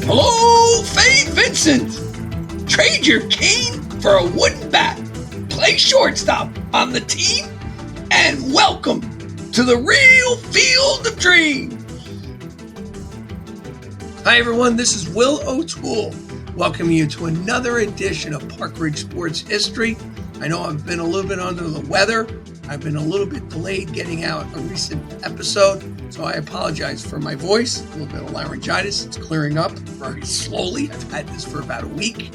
Hello, Faye Vincent. Trade your cane for a wooden bat. Play shortstop on the team. And welcome to the real field of dreams. Hi, everyone. This is Will O'Toole, welcoming you to another edition of Park Ridge Sports History. I know I've been a little bit under the weather. I've been a little bit delayed getting out a recent episode, so I apologize for my voice. A little bit of laryngitis. It's clearing up very slowly. I've had this for about a week,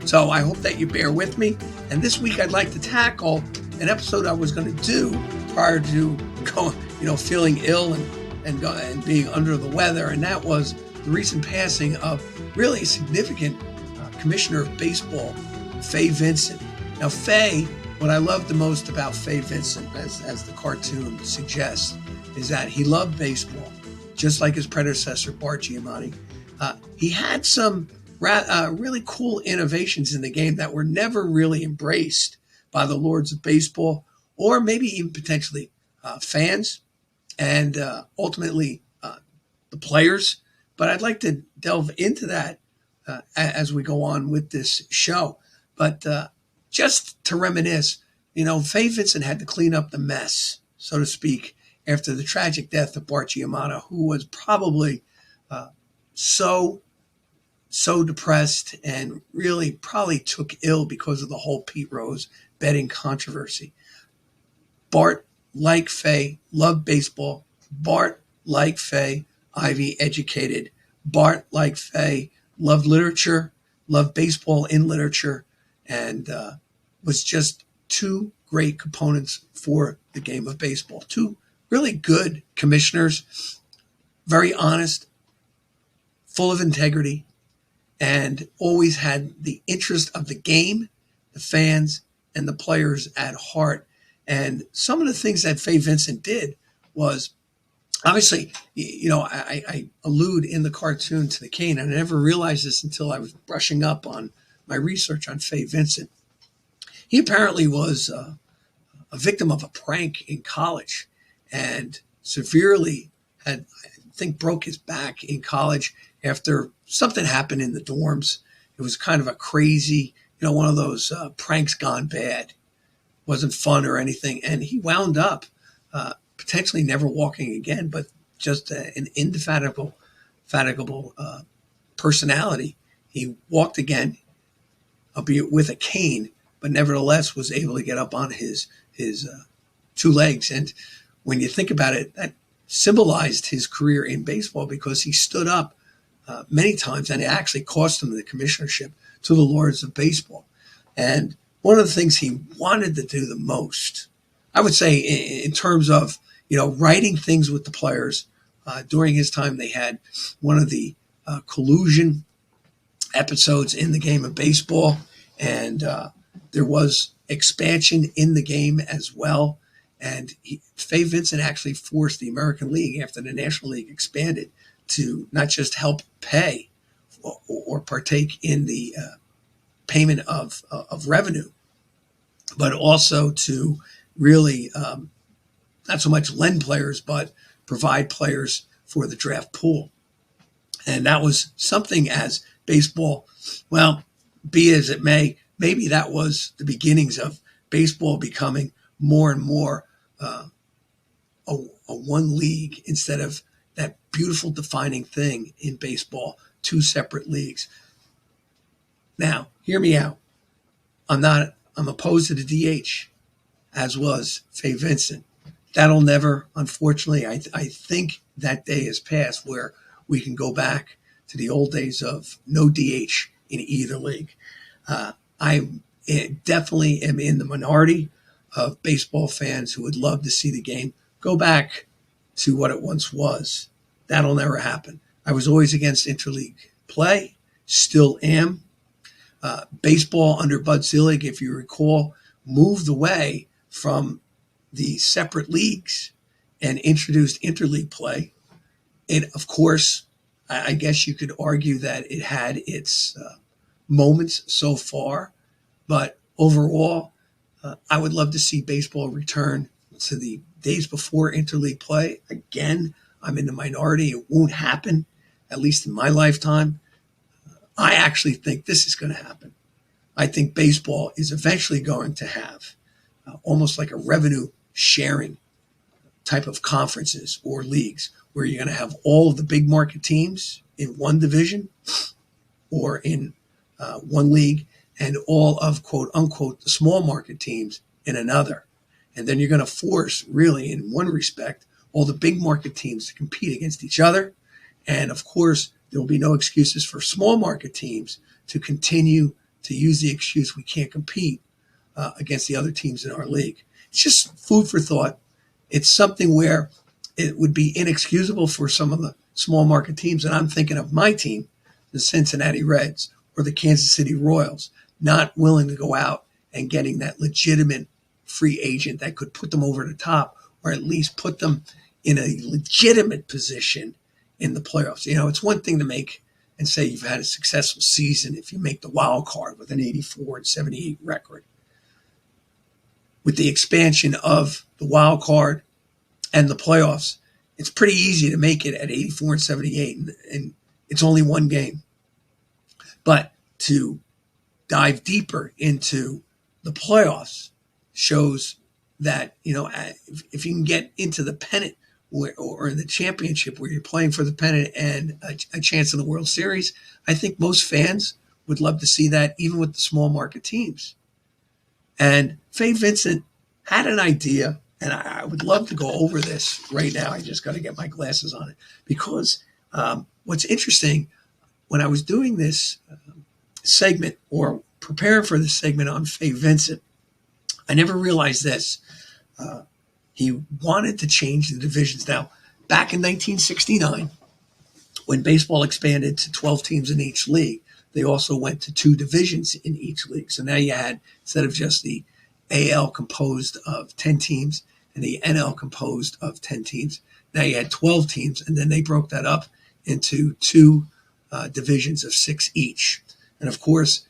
so I hope that you bear with me. And this week I'd like to tackle an episode I was going to do prior to feeling ill and being under the weather, and that was the recent passing of really significant commissioner of baseball, Faye Vincent. Now, Faye, what I love the most about Faye Vincent, as the cartoon suggests, is that he loved baseball, just like his predecessor, Bart Giamatti. He had some really cool innovations in the game that were never really embraced by the lords of baseball, or maybe even potentially fans, and ultimately the players. But I'd like to delve into that as we go on with this show. But just to reminisce, Faye Vincent had to clean up the mess, so to speak, after the tragic death of Bart Giamatti, who was probably so depressed and really probably took ill because of the whole Pete Rose betting controversy. Bart, like Faye, loved baseball. Bart, like Faye, Ivy educated. Bart, like Faye, loved literature, loved baseball in literature, and was just two great components for the game of baseball. Two really good commissioners, very honest, full of integrity, and always had the interest of the game, the fans, and the players at heart. And some of the things that Faye Vincent did was, obviously, I allude in the cartoon to the cane, and I never realized this until I was brushing up on my research on Faye Vincent. He apparently was a victim of a prank in college and severely I think, broke his back in college after something happened in the dorms. It was kind of a crazy, one of those pranks gone bad. Wasn't fun or anything. And he wound up potentially never walking again, but just an indefatigable personality. He walked again, albeit with a cane, but nevertheless was able to get up on his two legs. And when you think about it, that symbolized his career in baseball, because he stood up many times, and it actually cost him the commissionership to the lords of baseball. And one of the things he wanted to do the most, I would say, in terms of writing things with the players, during his time, they had one of the collusion episodes in the game of baseball, and there was expansion in the game as well. And Faye Vincent actually forced the American League, after the National League expanded, to not just help pay or partake in the payment of revenue, but also to really not so much lend players, but provide players for the draft pool. And that was something, as baseball, well, be as it may, maybe that was the beginnings of baseball becoming more and more a one league, instead of that beautiful defining thing in baseball, two separate leagues. Now, hear me out. I'm opposed to the DH, as was Faye Vincent. That'll never, unfortunately, I think that day has passed where we can go back to the old days of no DH in either league. I definitely am in the minority of baseball fans who would love to see the game go back to what it once was. That'll never happen. I was always against interleague play, still am. Baseball under Bud Selig, if you recall, moved away from the separate leagues and introduced interleague play. And of course, I guess you could argue that it had its moments so far, but overall, I would love to see baseball return to the days before interleague play. Again, I'm in the minority. It won't happen, at least in my lifetime. I actually think this is going to happen. I think baseball is eventually going to have almost like a revenue sharing type of conferences or leagues where you're going to have all of the big market teams in one division or in one league and all of quote unquote the small market teams in another. And then you're going to force, really, in one respect, all the big market teams to compete against each other. And of course, there will be no excuses for small market teams to continue to use the excuse we can't compete against the other teams in our league. It's just food for thought. It's something where it would be inexcusable for some of the small market teams. And I'm thinking of my team, the Cincinnati Reds or the Kansas City Royals, not willing to go out and getting that legitimate free agent that could put them over the top or at least put them in a legitimate position in the playoffs. You know, it's one thing to make and say you've had a successful season if you make the wild card with an 84-78 record. With the expansion of the wild card and the playoffs, it's pretty easy to make it at 84-78, and it's only one game. But to dive deeper into the playoffs shows that, you know, if you can get into the pennant or in the championship where you're playing for the pennant and a chance in the World Series, I think most fans would love to see that even with the small market teams. And Faye Vincent had an idea, and I would love to go over this right now. I just got to get my glasses on it because what's interesting, when I was doing this segment or preparing for this segment on Faye Vincent, I never realized this. He wanted to change the divisions. Now, back in 1969, when baseball expanded to 12 teams in each league, they also went to 2 divisions in each league. So now you had, instead of just the AL composed of 10 teams and the NL composed of 10 teams, now you had 12 teams, and then they broke that up into 2 divisions of 6 each. And of course,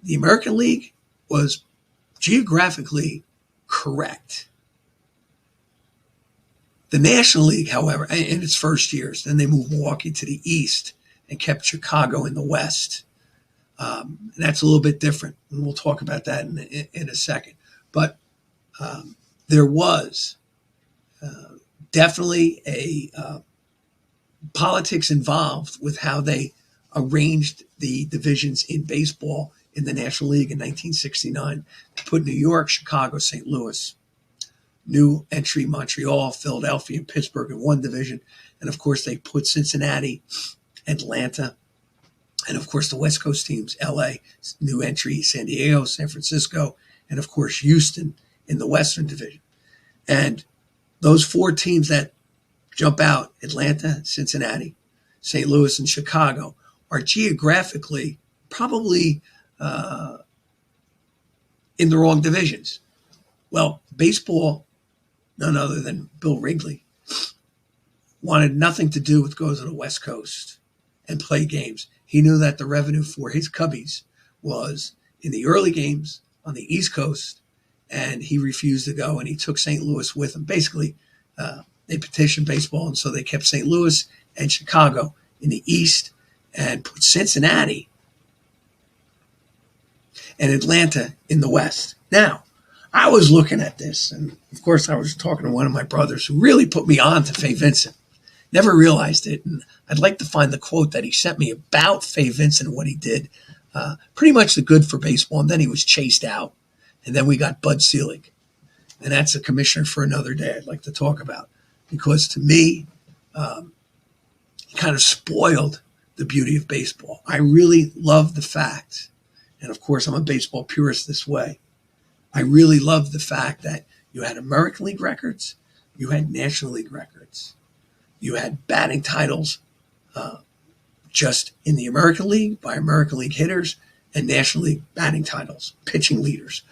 the American League was geographically correct. The National League, however, in its first years, then they moved Milwaukee to the east and kept Chicago in the west. And that's a little bit different, and we'll talk about that in a second. But there was definitely a politics involved with how they arranged the divisions in baseball in the National League in 1969 to put New York, Chicago, St. Louis, new entry Montreal, Philadelphia, and Pittsburgh in one division. And of course, they put Cincinnati, Atlanta, and of course the West Coast teams, LA, new entry, San Diego, San Francisco, and of course Houston in the Western Division. And those 4 teams that jump out, Atlanta, Cincinnati, St. Louis, and Chicago, are geographically probably in the wrong divisions. Well, baseball, none other than Bill Wrigley, wanted nothing to do with going to the West Coast and play games. He knew that the revenue for his Cubbies was in the early games on the East Coast, and he refused to go, and he took St. Louis with him. Basically, they petitioned baseball, and so they kept St. Louis and Chicago in the East and put Cincinnati and Atlanta in the West. Now, I was looking at this, and of course I was talking to one of my brothers who really put me on to Faye Vincent. Never realized it, and I'd like to find the quote that he sent me about Faye Vincent and what he did. Pretty much the good for baseball, and then he was chased out, and then we got Bud Selig, and that's a commissioner for another day I'd like to talk about, because to me, he kind of spoiled the beauty of baseball. I really love the fact, and of course I'm a baseball purist this way, I really love the fact that you had American League records, you had National League records, you had batting titles just in the American League by American League hitters, and National League batting titles, pitching leaders,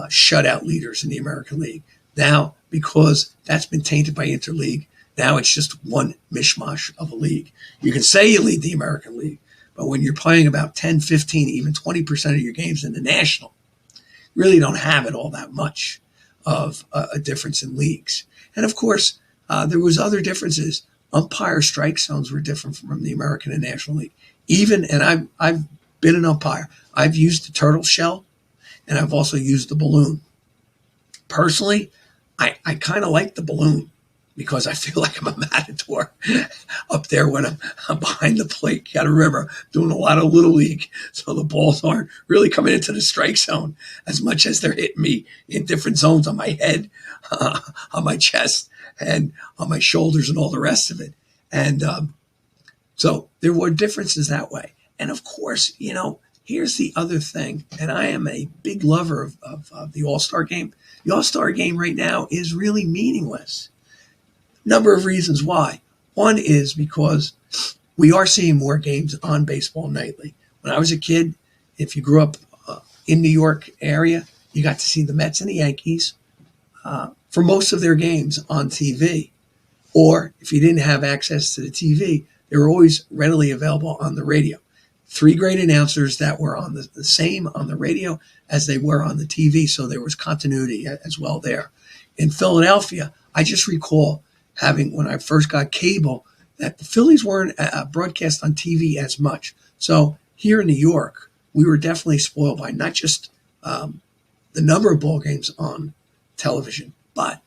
shutout leaders in the American League. Now, because that's been tainted by interleague, now it's just one mishmash of a league. You can say you lead the American League, but when you're playing about 10, 15, even 20% of your games in the National, you really don't have it all that much of a difference in leagues. And of course, there was other differences. Umpire strike zones were different from the American and National League. Even, and I've been an umpire. I've used the turtle shell, and I've also used the balloon. Personally, I kind of like the balloon because I feel like I'm a matador up there when I'm behind the plate. You got to remember, doing a lot of Little League, so the balls aren't really coming into the strike zone as much as they're hitting me in different zones on my head, on my chest, and on my shoulders and all the rest of it. And so there were differences that way. And of course, here's the other thing, and I am a big lover of the All-Star game. The All-Star game right now is really meaningless. Number of reasons why. One is because we are seeing more games on baseball nightly. When I was a kid, if you grew up in New York area, you got to see the Mets and the Yankees for most of their games on TV. Or if you didn't have access to the TV, they were always readily available on the radio. 3 great announcers that were on the same on the radio as they were on the TV, so there was continuity as well there. In Philadelphia, I just recall having, when I first got cable, that the Phillies weren't broadcast on TV as much. So here in New York, we were definitely spoiled by not just the number of ball games on television, but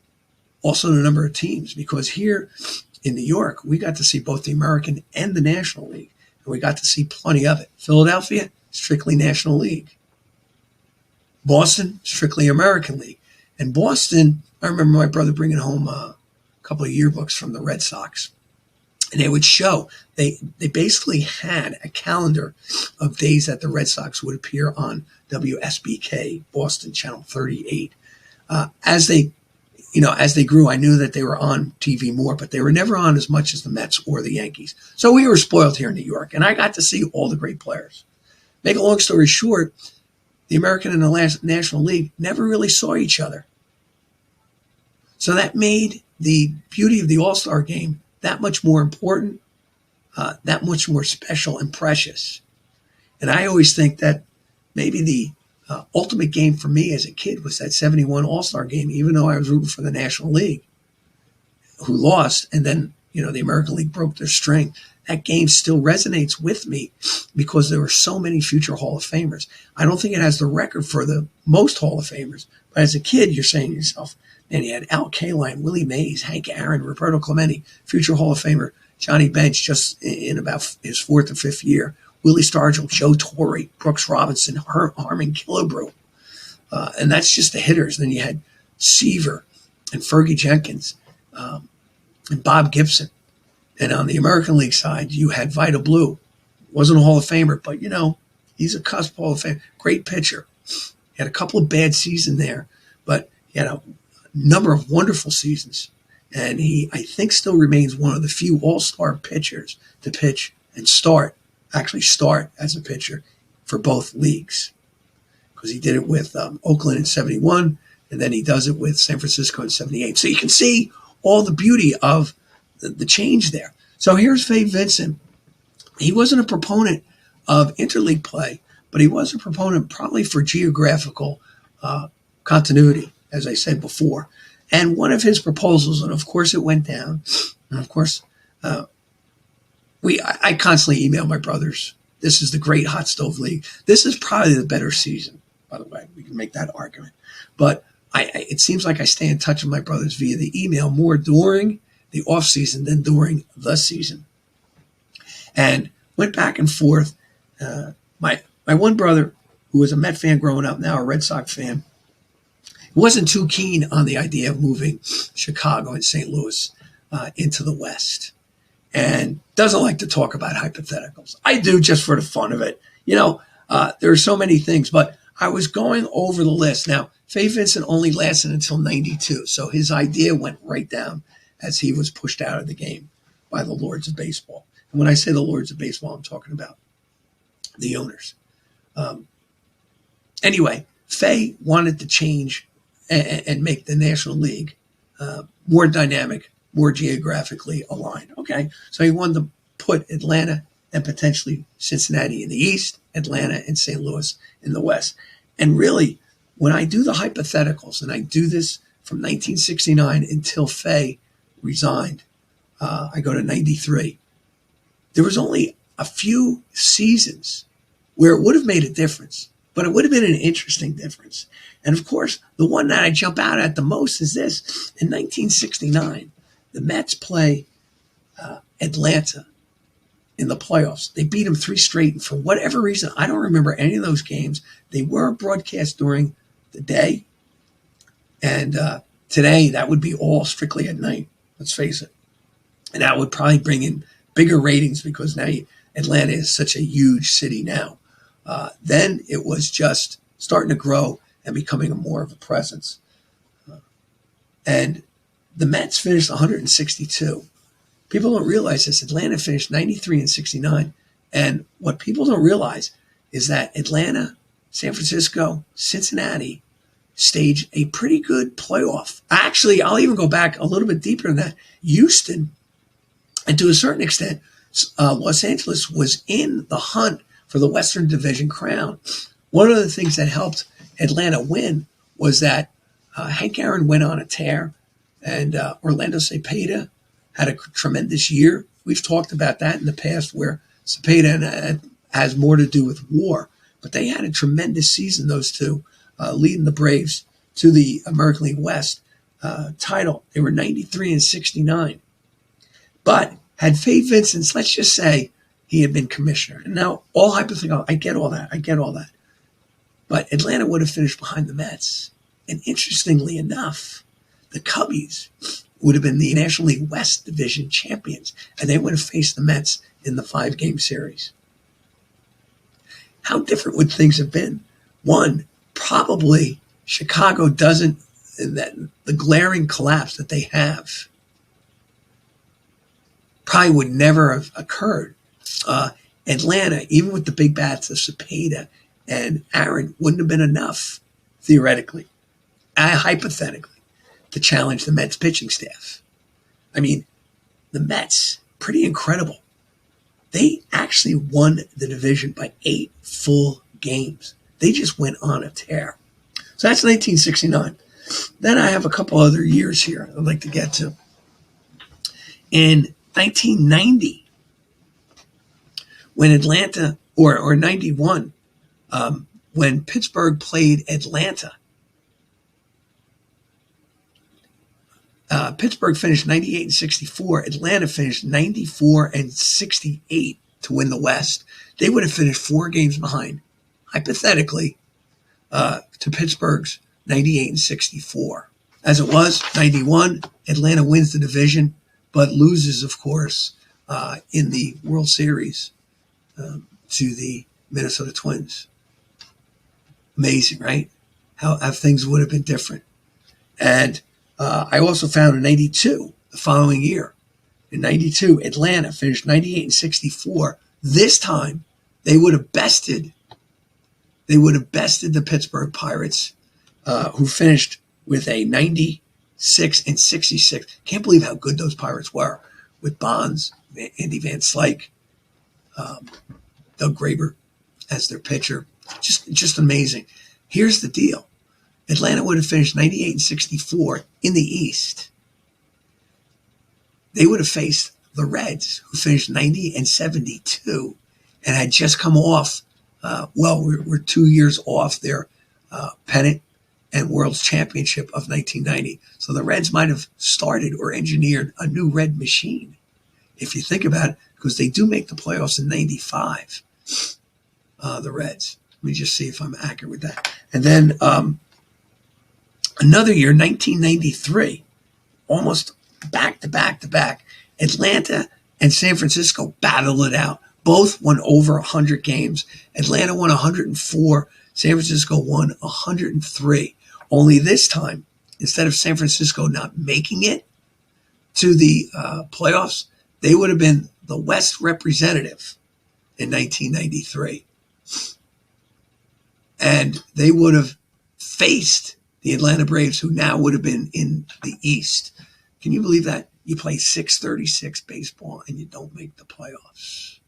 also the number of teams, because here in New York, we got to see both the American and the National League, and we got to see plenty of it. Philadelphia, strictly National League. Boston, strictly American League. And Boston, I remember my brother bringing home a couple of yearbooks from the Red Sox, and they would show, they basically had a calendar of days that the Red Sox would appear on WSBK, Boston Channel 38. As they grew, I knew that they were on TV more, but they were never on as much as the Mets or the Yankees. So we were spoiled here in New York, and I got to see all the great players. Make a long story short, the American and the National League never really saw each other. So that made the beauty of the All-Star game that much more important, that much more special and precious. And I always think that maybe the ultimate game for me as a kid was that 71 All-Star game, even though I was rooting for the National League, who lost, and then, the American League broke their string. That game still resonates with me because there were so many future Hall of Famers. I don't think it has the record for the most Hall of Famers, but as a kid, you're saying to yourself, man, you had Al Kaline, Willie Mays, Hank Aaron, Roberto Clemente, future Hall of Famer, Johnny Bench, just in about his 4th or 5th year, Willie Stargell, Joe Torre, Brooks Robinson, Harmon Killebrew. And that's just the hitters. Then you had Seaver and Fergie Jenkins and Bob Gibson. And on the American League side, you had Vida Blue. Wasn't a Hall of Famer, but, he's a cusp Hall of Fame. Great pitcher. He had a couple of bad seasons there, but he had a number of wonderful seasons. And he, I think, still remains one of the few all-star pitchers to pitch and actually start as a pitcher for both leagues. Because he did it with Oakland in 71, and then he does it with San Francisco in 78. So you can see all the beauty of the change there. So here's Fay Vincent. He wasn't a proponent of interleague play, but he was a proponent probably for geographical continuity, as I said before. And one of his proposals, and of course it went down, and of course I constantly email my brothers, this is the great hot stove league. This is probably the better season, by the way. We can make that argument. But it seems like I stay in touch with my brothers via the email more during the off season than during the season. And went back and forth. My one brother, who was a Met fan growing up, now a Red Sox fan, wasn't too keen on the idea of moving Chicago and St. Louis into the West, and doesn't like to talk about hypotheticals. I do, just for the fun of it. There are so many things, but I was going over the list. Now, Fay Vincent only lasted until 92, so his idea went right down as he was pushed out of the game by the Lords of Baseball. And when I say the Lords of Baseball, I'm talking about the owners. Anyway, Fay wanted to change and make the National League more dynamic, more geographically aligned. Okay, so he wanted to put Atlanta and potentially Cincinnati in the East, Atlanta and St. Louis in the West. And really, when I do the hypotheticals, and I do this from 1969 until Fay resigned, I go to 93. There was only a few seasons where it would have made a difference, but it would have been an interesting difference. And of course, the one that I jump out at the most is this. In 1969, the Mets play Atlanta in the playoffs. They beat them 3 straight. And for whatever reason, I don't remember any of those games. They were broadcast during the day. And today, that would be all strictly at night. Let's face it. And that would probably bring in bigger ratings because now Atlanta is such a huge city now. Then it was just starting to grow and becoming more of a presence. And the Mets finished 162. People don't realize this. Atlanta finished 93 and 69. And what people don't realize is that Atlanta, San Francisco, Cincinnati staged a pretty good playoff. Actually, I'll even go back a little bit deeper than that. Houston, and to a certain extent, Los Angeles was in the hunt for the Western Division crown. One of the things that helped Atlanta win was that Hank Aaron went on a tear, and Orlando Cepeda had a tremendous year. We've talked about that in the past, where Cepeda has more to do with WAR, but they had a tremendous season, those two, leading the Braves to the American League West title. They were 93 and 69. But had Fade Vincent, let's just say he had been commissioner. And now, all hypothetical, I get all that. But Atlanta would have finished behind the Mets. And interestingly enough, the Cubbies would have been the National League West Division champions, and they would have faced the Mets in the 5-game series. How different would things have been? One, probably Chicago doesn't, the glaring collapse that they have probably would never have occurred. Atlanta, even with the big bats of Cepeda and Aaron, wouldn't have been enough, theoretically, hypothetically, to challenge the Mets pitching staff. I mean, the Mets, pretty incredible. They actually won the division by 8 full games. They just went on a tear. So that's 1969. Then I have a couple other years here I'd like to get to. In 1990, when Atlanta, or 91, when Pittsburgh played Atlanta, Pittsburgh finished 98 and 64. Atlanta finished 94 and 68 to win the West. They would have finished 4 games behind, hypothetically, to Pittsburgh's 98 and 64. As it was, 91, Atlanta wins the division, but loses, of course, in the World Series to the Minnesota Twins. Amazing, right? How things would have been different. And I also found in 92, the following year, in 92, Atlanta finished 98 and 64. This time, they would have bested the Pittsburgh Pirates, who finished with a 96 and 66. Can't believe how good those Pirates were, with Bonds, Andy Van Slyke, Doug Graber as their pitcher. Just amazing. Here's the deal. Atlanta would have finished 98 and 64 in the East. They would have faced the Reds, who finished 90 and 72 and had just come off, we're 2 years off their pennant and World's Championship of 1990. So the Reds might have started or engineered a new red machine, if you think about it, because they do make the playoffs in 95, the Reds. Let me just see if I'm accurate with that. And then another year, 1993, almost back to back, Atlanta and San Francisco battled it out. Both won over 100 games. Atlanta won 104. San Francisco won 103. Only this time, instead of San Francisco not making it to the playoffs, they would have been the West representative in 1993. And they would have faced the Atlanta Braves, who now would have been in the East. Can you believe that? You play 636 baseball and you don't make the playoffs.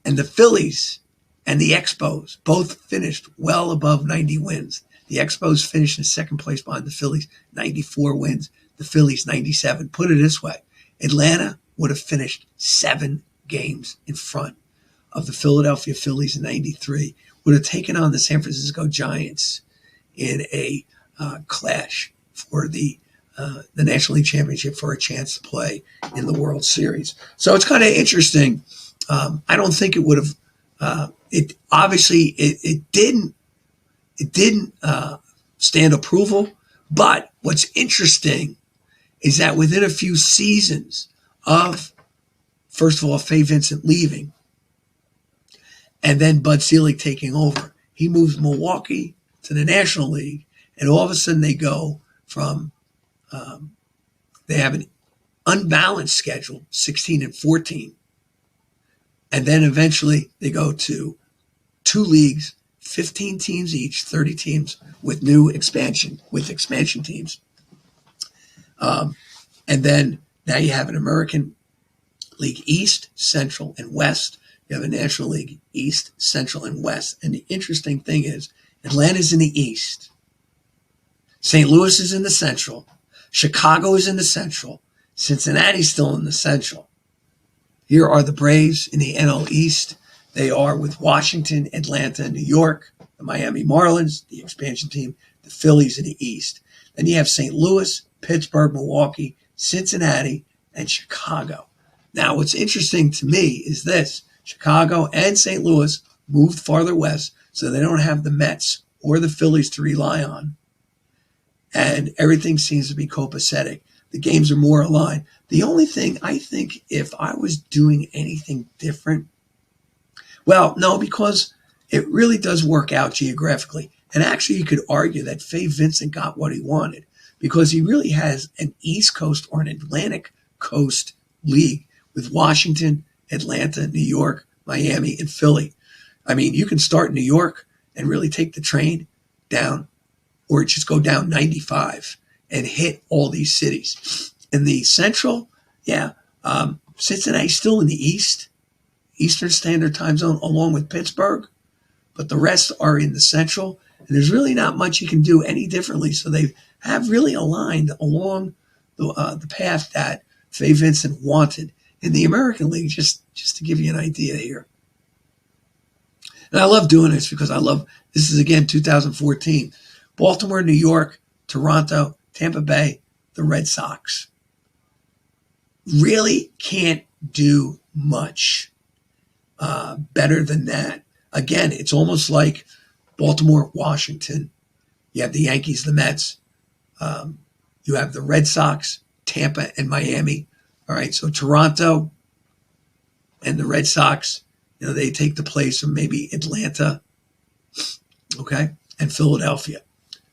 And the Phillies and the Expos both finished well above 90 wins. The Expos finished in second place behind the Phillies, 94 wins. The Phillies, 97. Put it this way, Atlanta would have finished 7 games in front of the Philadelphia Phillies in '93 would have taken on the San Francisco Giants in a clash for the National League Championship for a chance to play in the World Series. So it's kind of interesting. I don't think it would have. It didn't stand approval. But what's interesting is that within a few seasons of, first of all, Fay Vincent leaving, and then Bud Selig taking over, he moves Milwaukee to the National League, and all of a sudden they go from they have an unbalanced schedule, 16 and 14, and then eventually they go to 2 leagues, 15 teams each, 30 teams with expansion teams. And then now you have an American League East, Central, and West. You have a National League East, Central, and West. And the interesting thing is Atlanta's in the East. St. Louis is in the Central. Chicago is in the Central. Cincinnati's still in the Central. Here are the Braves in the NL East. They are with Washington, Atlanta, New York, the Miami Marlins, the expansion team, the Phillies in the East. Then you have St. Louis, Pittsburgh, Milwaukee, Cincinnati, and Chicago. Now, what's interesting to me is this. Chicago and St. Louis moved farther west, so they don't have the Mets or the Phillies to rely on. And everything seems to be copacetic. The games are more aligned. The only thing I think, if I was doing anything different, well, no, because it really does work out geographically. And actually, you could argue that Fay Vincent got what he wanted because he really has an East Coast or an Atlantic Coast league with Washington, Atlanta, New York, Miami, and Philly. I mean, you can start in New York and really take the train down or just go down 95 and hit all these cities. In the Central, Cincinnati's still in the East, Eastern Standard Time Zone, along with Pittsburgh, but the rest are in the Central, and there's really not much you can do any differently. So they have really aligned along the path that Fay Vincent wanted in the American League, just to give you an idea here. And I love doing this because this is, again, 2014. Baltimore, New York, Toronto, Tampa Bay, the Red Sox. Really can't do much better than that. Again, it's almost like Baltimore, Washington. You have the Yankees, the Mets. You have the Red Sox, Tampa, and Miami. All right, so Toronto and the Red Sox, they take the place of maybe Atlanta, okay, and Philadelphia.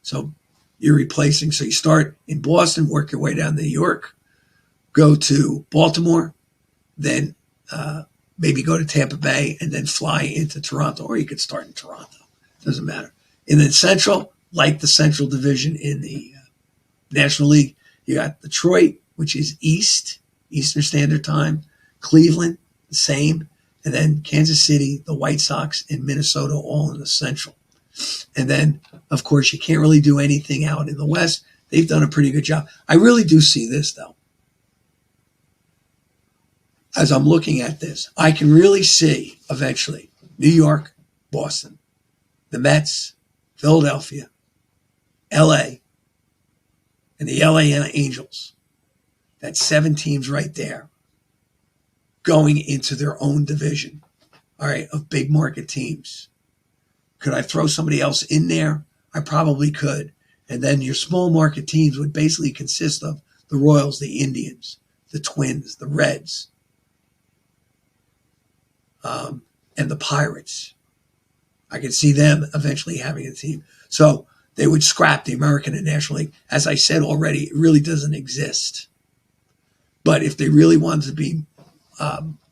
So you're replacing. So you start in Boston, work your way down to New York, go to Baltimore, then maybe go to Tampa Bay, and then fly into Toronto. Or you could start in Toronto. Doesn't matter. And then Central, like the Central Division in the National League, you got Detroit, which is Eastern Standard Time, Cleveland, the same, and then Kansas City, the White Sox, and Minnesota, all in the Central. And then, of course, you can't really do anything out in the West. They've done a pretty good job. I really do see this, though. As I'm looking at this, I can really see, eventually, New York, Boston, the Mets, Philadelphia, L.A., and the L.A. Angels. That's 7 teams right there going into their own division, all right, of big market teams. Could I throw somebody else in there? I probably could. And then your small market teams would basically consist of the Royals, the Indians, the Twins, the Reds, and the Pirates. I could see them eventually having a team. So they would scrap the American and National League. As I said already, it really doesn't exist. But if they really wanted to be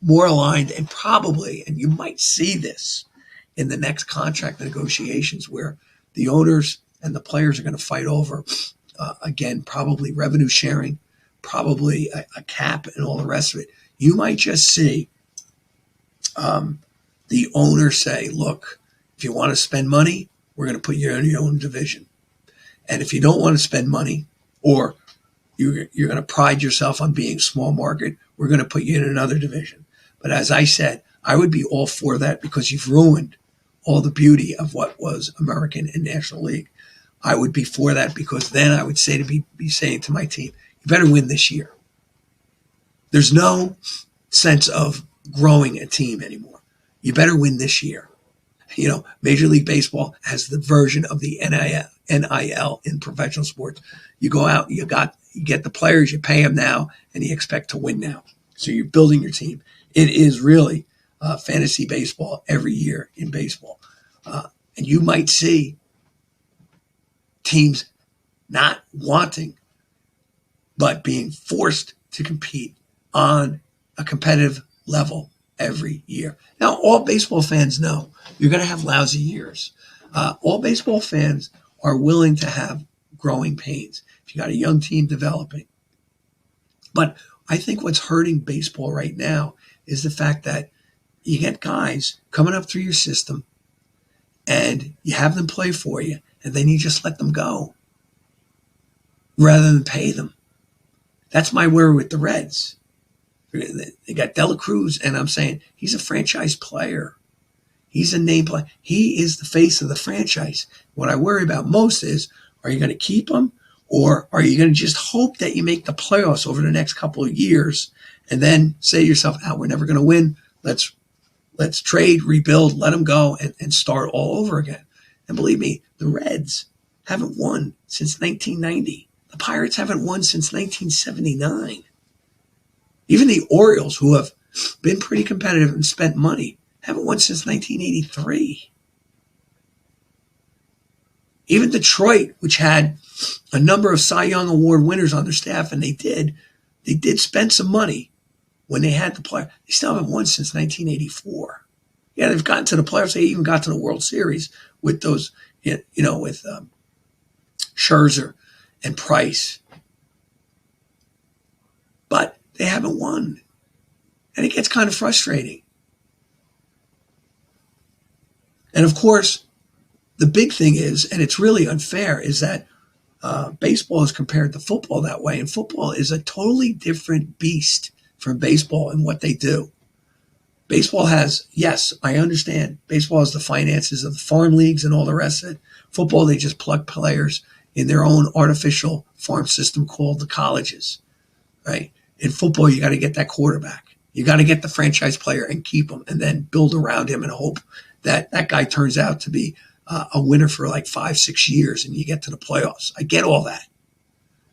more aligned, and probably, and you might see this in the next contract negotiations where the owners and the players are going to fight over, again, probably revenue sharing, probably a cap and all the rest of it. You might just see the owner say, look, if you want to spend money, we're going to put you in your own division. And if you don't want to spend money, or you're going to pride yourself on being small market, we're going to put you in another division. But as I said, I would be all for that because you've ruined all the beauty of what was American and National League. I would be for that because then I would say to be saying to my team, you better win this year. There's no sense of growing a team anymore. You better win this year. Major League Baseball has the version of the NIL in professional sports. You go out, you get the players, you pay them now, and you expect to win now. So you're building your team. It is really fantasy baseball every year in baseball. And you might see teams not wanting, but being forced to compete on a competitive level every year. Now, all baseball fans know you're going to have lousy years. All baseball fans are willing to have growing pains if you got a young team developing. But I think what's hurting baseball right now is the fact that you get guys coming up through your system and you have them play for you, and then you just let them go rather than pay them. That's my worry with the Reds. They got Dela Cruz, and I'm saying he's a franchise player. He's a name player. He is the face of the franchise. What I worry about most is, are you going to keep him, or are you going to just hope that you make the playoffs over the next couple of years and then say to yourself, we're never going to win. Let's trade, rebuild, let him go, and start all over again. And believe me, the Reds haven't won since 1990. The Pirates haven't won since 1979. Even the Orioles, who have been pretty competitive and spent money, haven't won since 1983. Even Detroit, which had a number of Cy Young Award winners on their staff, and they did spend some money when they had the player. They still haven't won since 1984. Yeah, they've gotten to the playoffs. They even got to the World Series with those, with Scherzer and Price. But they haven't won. And it gets kind of frustrating. And of course, the big thing is, and it's really unfair, is that baseball is compared to football that way. And football is a totally different beast from baseball and what they do. Baseball has, yes, I understand. Baseball has the finances of the farm leagues and all the rest of it. Football, they just plug players in their own artificial farm system called the colleges, right? In football, you got to get that quarterback. You got to get the franchise player and keep him, and then build around him and hope that that guy turns out to be a winner for like 5-6 years and you get to the playoffs. I get all that.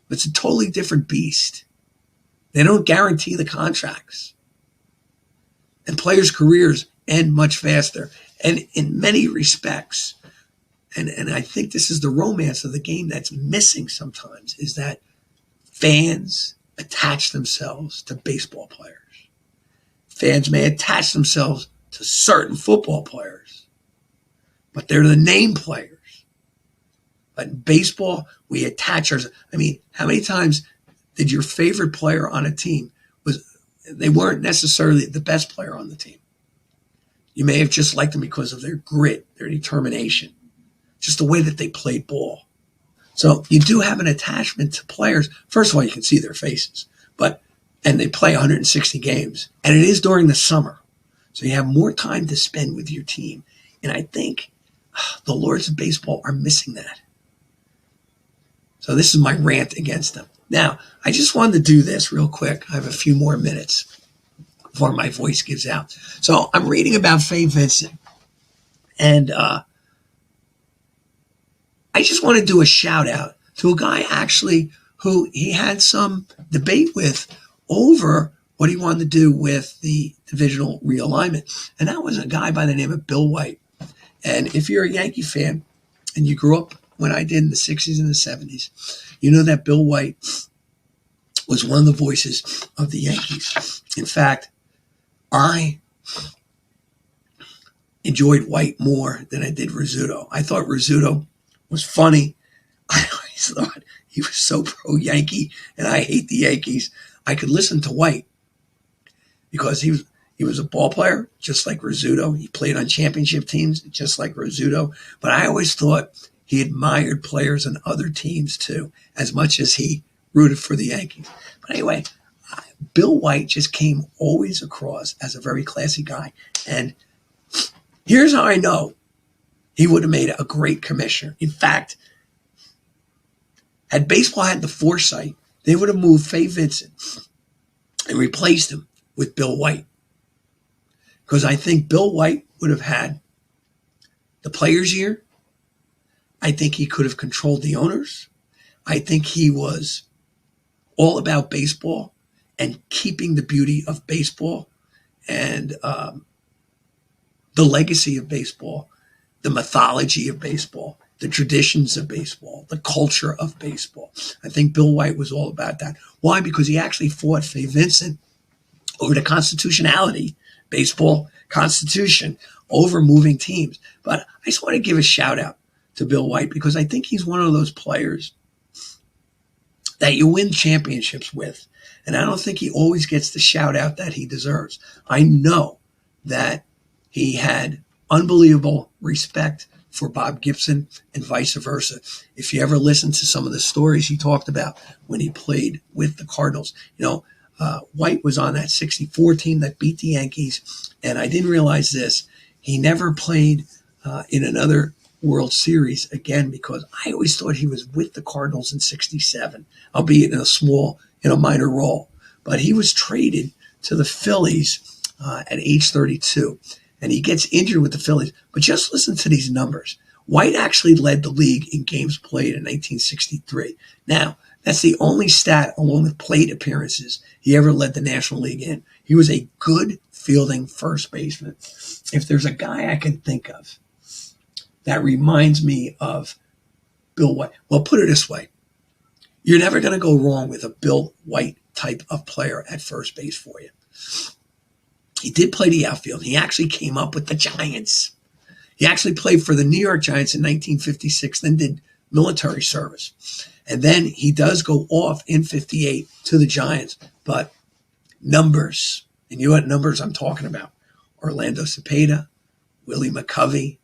But it's a totally different beast. They don't guarantee the contracts. And players' careers end much faster. And in many respects, and I think this is the romance of the game that's missing sometimes, is that fans attach themselves to baseball players. Fans may attach themselves to certain football players, but they're the name players. But in baseball, we attach ourselves. I mean, how many times did your favorite player on a team they weren't necessarily the best player on the team? You may have just liked them because of their grit, their determination, just the way that they played ball. So you do have an attachment to players. First of all, you can see their faces, and they play 160 games, and it is during the summer. So you have more time to spend with your team. And I think the Lords of Baseball are missing that. So this is my rant against them. Now, I just wanted to do this real quick. I have a few more minutes before my voice gives out. So I'm reading about Faye Vincent. And I just want to do a shout out to a guy actually who he had some debate with over what he wanted to do with the divisional realignment. And that was a guy by the name of Bill White. And if you're a Yankee fan and you grew up when I did in the 60s and the 70s, you know that Bill White was one of the voices of the Yankees. In fact, I enjoyed White more than I did Rizzuto. I thought Rizzuto was funny. I always thought he was so pro-Yankee, and I hate the Yankees. I could listen to White because he was a ball player, just like Rizzuto. He played on championship teams, just like Rizzuto. But I always thought he admired players on other teams, too, as much as he rooted for the Yankees. But anyway, Bill White just came always across as a very classy guy. And here's how I know he would have made a great commissioner. In fact, had baseball had the foresight, they would have moved Fay Vincent and replaced him with Bill White. Because I think Bill White would have had the players' ear. I think he could have controlled the owners. I think he was all about baseball and keeping the beauty of baseball and the legacy of baseball, the mythology of baseball, the traditions of baseball, the culture of baseball. I think Bill White was all about that. Why? Because he actually fought Fay Vincent over the constitutionality, baseball constitution, over moving teams. But I just want to give a shout out to Bill White because I think he's one of those players that you win championships with. And I don't think he always gets the shout out that he deserves. I know that he had unbelievable respect for Bob Gibson and vice versa. If you ever listen to some of the stories he talked about when he played with the Cardinals, White was on that 64 team that beat the Yankees. And I didn't realize this. He never played in another World Series again because I always thought he was with the Cardinals in 67, albeit in a minor role. But he was traded to the Phillies at age 32. And he gets injured with the Phillies. But just listen to these numbers. White actually led the league in games played in 1963. Now, that's the only stat, along with plate appearances, he ever led the National League in. He was a good fielding first baseman. If there's a guy I can think of that reminds me of Bill White, well, put it this way. You're never going to go wrong with a Bill White type of player at first base for you. He did play the outfield. He actually came up with the Giants. He actually played for the New York Giants in 1956, then did military service. And then he does go off in 58 to the Giants. But numbers, and you know what numbers I'm talking about. Orlando Cepeda, Willie McCovey,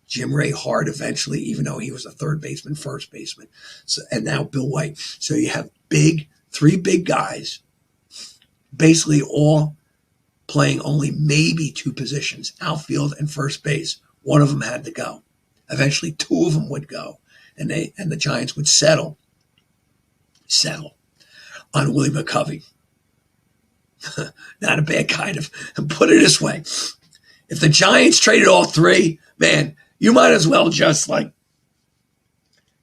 Jim Ray Hart eventually, even though he was a third baseman, first baseman. So, and now Bill White. So you have three big guys, basically all playing only maybe two positions, outfield and first base. One of them had to go. Eventually, two of them would go, and the Giants would settle on Willie McCovey. Not a bad guy to put it this way. If the Giants traded all three, man, you might as well just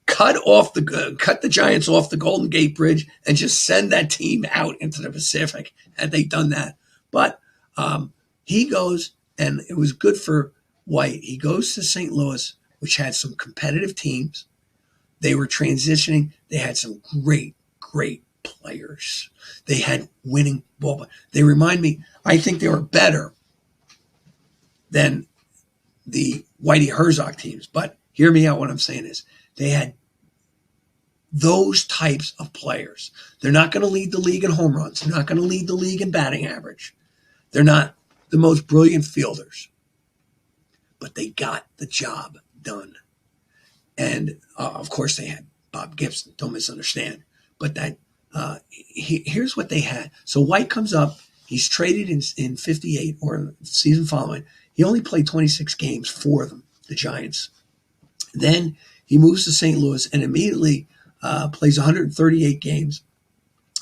cut the Giants off the Golden Gate Bridge and just send that team out into the Pacific. Had they done that, but he goes, and it was good for White. He goes to St. Louis, which had some competitive teams. They were transitioning. They had some great players. They had winning ball. They remind me, I think they were better than the Whitey Herzog teams. But hear me out. What I'm saying is they had those types of players. They're not going to lead the league in home runs. They're not going to lead the league in batting average. They're not the most brilliant fielders, but they got the job done. And of course they had Bob Gibson, don't misunderstand. But here's what they had. So White comes up, he's traded in 58 or the season following. He only played 26 games for them, the Giants. Then he moves to St. Louis and immediately plays 138 games.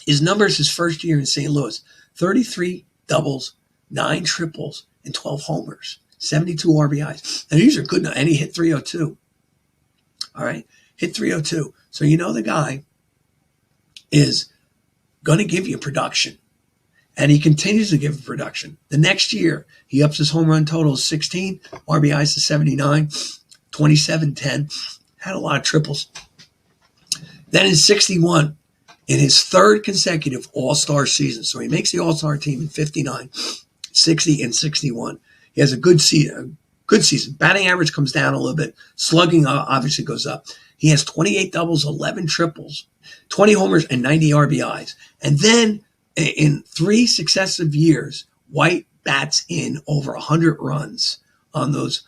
His numbers his first year in St. Louis, 33 doubles, 9 triples, and 12 homers, 72 RBIs. And these are good. And he hit 302. All right, hit 302. So you know the guy is going to give you production. And he continues to give production. The next year, he ups his home run total to 16, RBIs to 79, 27-10. Had a lot of triples. Then in 61, in his third consecutive All-Star season, so he makes the All-Star team in 59, 60, and 61. He has a good season. Batting average comes down a little bit. Slugging obviously goes up. He has 28 doubles, 11 triples, 20 homers, and 90 RBIs. And then in 3 successive years, White bats in over 100 runs on those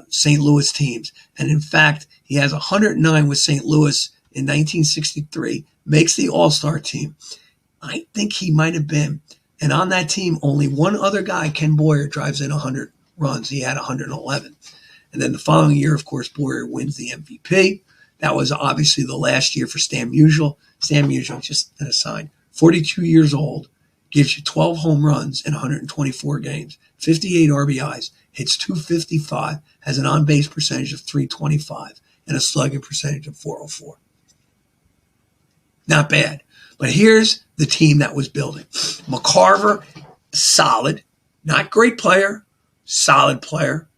St. Louis teams. And in fact, he has 109 with St. Louis in 1963, makes the All-Star team. I think he might have been. And on that team, only one other guy, Ken Boyer, drives in 100 runs. He had 111. And then the following year, of course, Boyer wins the MVP. That was obviously the last year for Stan Musial. Stan Musial, just an aside, 42 years old, gives you 12 home runs in 124 games, 58 RBIs, hits 255, has an on-base percentage of 325, and a slugging percentage of 404. Not bad. But here's the team that was building. McCarver, solid, not great player, solid player.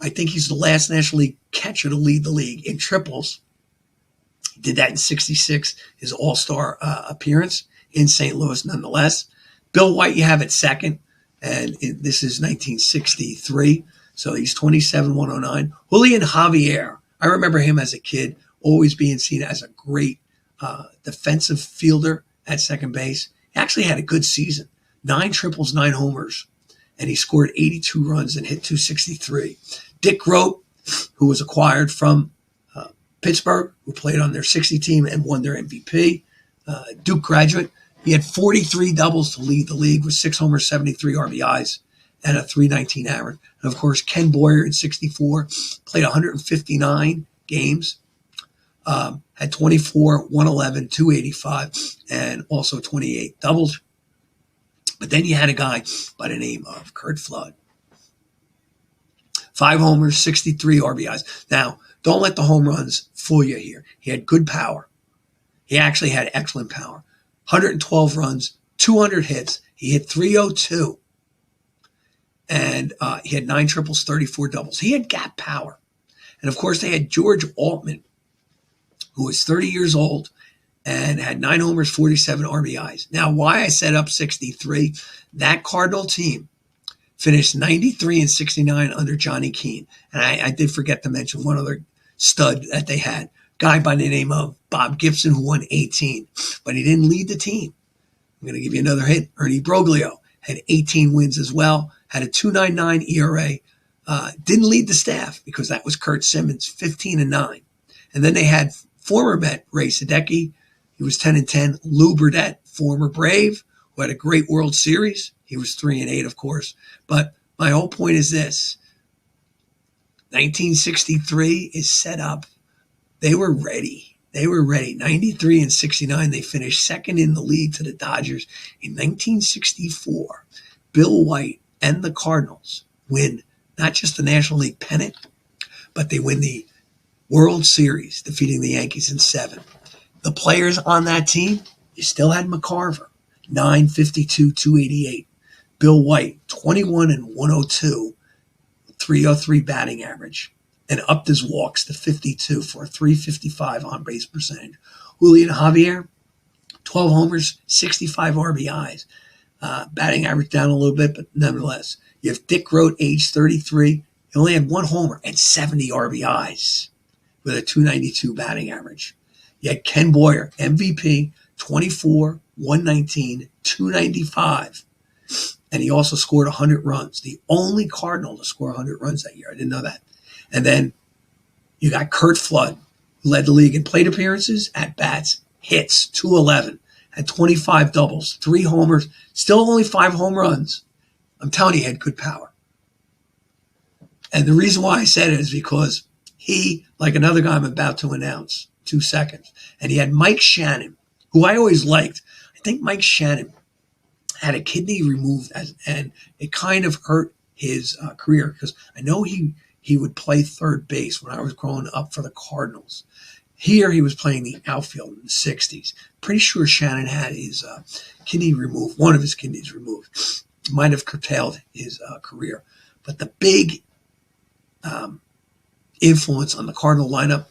I think he's the last National League catcher to lead the league in triples. He did that in 66, his all-star appearance in St. Louis nonetheless. Bill White, you have at second, and this is 1963, so he's 27, 109. Julian Javier, I remember him as a kid, always being seen as a great defensive fielder at second base. He actually had a good season, 9 triples, 9 homers, and he scored 82 runs and hit 263. Dick Grote, who was acquired from Pittsburgh, who played on their 60 team and won their MVP, Duke graduate. He had 43 doubles to lead the league with 6 homers, 73 RBIs, and a 319 average. And of course, Ken Boyer in 64 played 159 games, had 24, 111, 285, and also 28 doubles. But then you had a guy by the name of Curt Flood. 5 homers, 63 RBIs. Now, don't let the home runs fool you here. He had good power. He actually had excellent power. 112 runs, 200 hits. He hit 302. And he had 9 triples, 34 doubles. He had gap power. And of course, they had George Altman, who was 30 years old and had 9 homers, 47 RBIs. Now, why I set up 63, that Cardinal team finished 93 and 69 under Johnny Keane. And I did forget to mention one other stud that they had, guy by the name of Bob Gibson, who won 18, but he didn't lead the team. I'm going to give you another hint. Ernie Broglio had 18 wins as well, had a 2.99 ERA, didn't lead the staff because that was Kurt Simmons, 15 and 9. And then they had former Met Ray Sadecki, he was 10 and 10. Lou Burdett, former Brave, who had a great World Series. He was 3 and 8, of course. But my whole point is this: 1963 is set up. They were ready. 93 and 69. They finished second in the league to the Dodgers. In 1964, Bill White and the Cardinals win not just the National League pennant, but they win the World Series, defeating the Yankees in 7. The players on that team, you still had McCarver, 952, 288. Bill White, 21 and 102, 303 batting average, and upped his walks to 52 for a 355 on-base percentage. Julian Javier, 12 homers, 65 RBIs. Batting average down a little bit, but nevertheless. You have Dick Grote, age 33. He only had 1 homer and 70 RBIs with a 292 batting average. You had Ken Boyer, MVP, 24, 119, 295. And he also scored 100 runs. The only Cardinal to score 100 runs that year. I didn't know that. And then you got Curt Flood, who led the league in plate appearances, at-bats, hits, 211, had 25 doubles, 3 homers, still only 5 home runs. I'm telling you, he had good power. And the reason why I said it is because he, like another guy I'm about to announce, 2 seconds, and he had Mike Shannon, who I always liked. I think Mike Shannon had a kidney removed, and it kind of hurt his career, because I know he would play third base when I was growing up for the Cardinals. Here he was playing the outfield in the 60s. Pretty sure Shannon had his kidney removed, one of his kidneys removed. Might have curtailed his career. But the big influence on the Cardinal lineup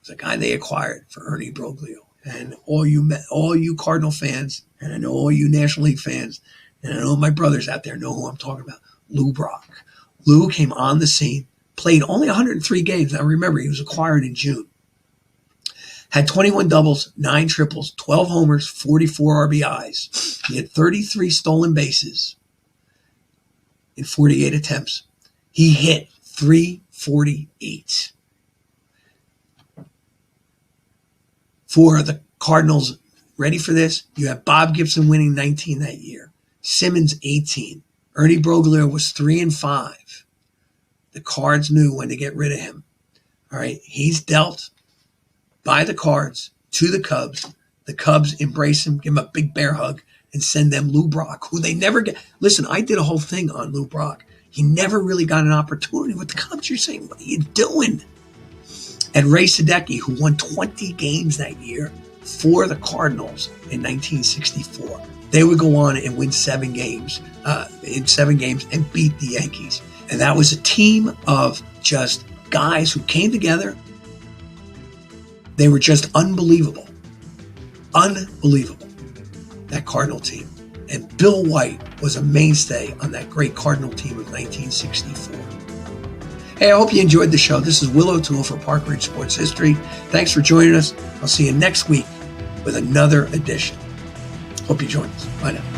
was a guy they acquired for Ernie Broglio. And all you Cardinal fans, and I know all you National League fans, and I know my brothers out there know who I'm talking about, Lou Brock. Lou came on the scene, played only 103 games. Now remember, he was acquired in June. Had 21 doubles, 9 triples, 12 homers, 44 RBIs. He had 33 stolen bases in 48 attempts. He hit 348. For the Cardinals Ready for this? You have Bob Gibson winning 19 that year. Simmons 18. Ernie Broglier was 3-5. The Cards knew when to get rid of him. All right, he's dealt by the Cards to the Cubs. The Cubs embrace him, give him a big bear hug, and send them Lou Brock, who they never get. Listen, I did a whole thing on Lou Brock. He never really got an opportunity with the Cubs. You're saying, what are you doing? And Ray Sadecki, who won 20 games that year for the Cardinals in 1964. They would go on and win 7 games and beat the Yankees. And that was a team of just guys who came together. They were just unbelievable. Unbelievable, that Cardinal team. And Bill White was a mainstay on that great Cardinal team of 1964. Hey, I hope you enjoyed the show. This is Will O'Toole for Park Ridge Sports History. Thanks for joining us. I'll see you next week with another edition. Hope you join us. Bye now.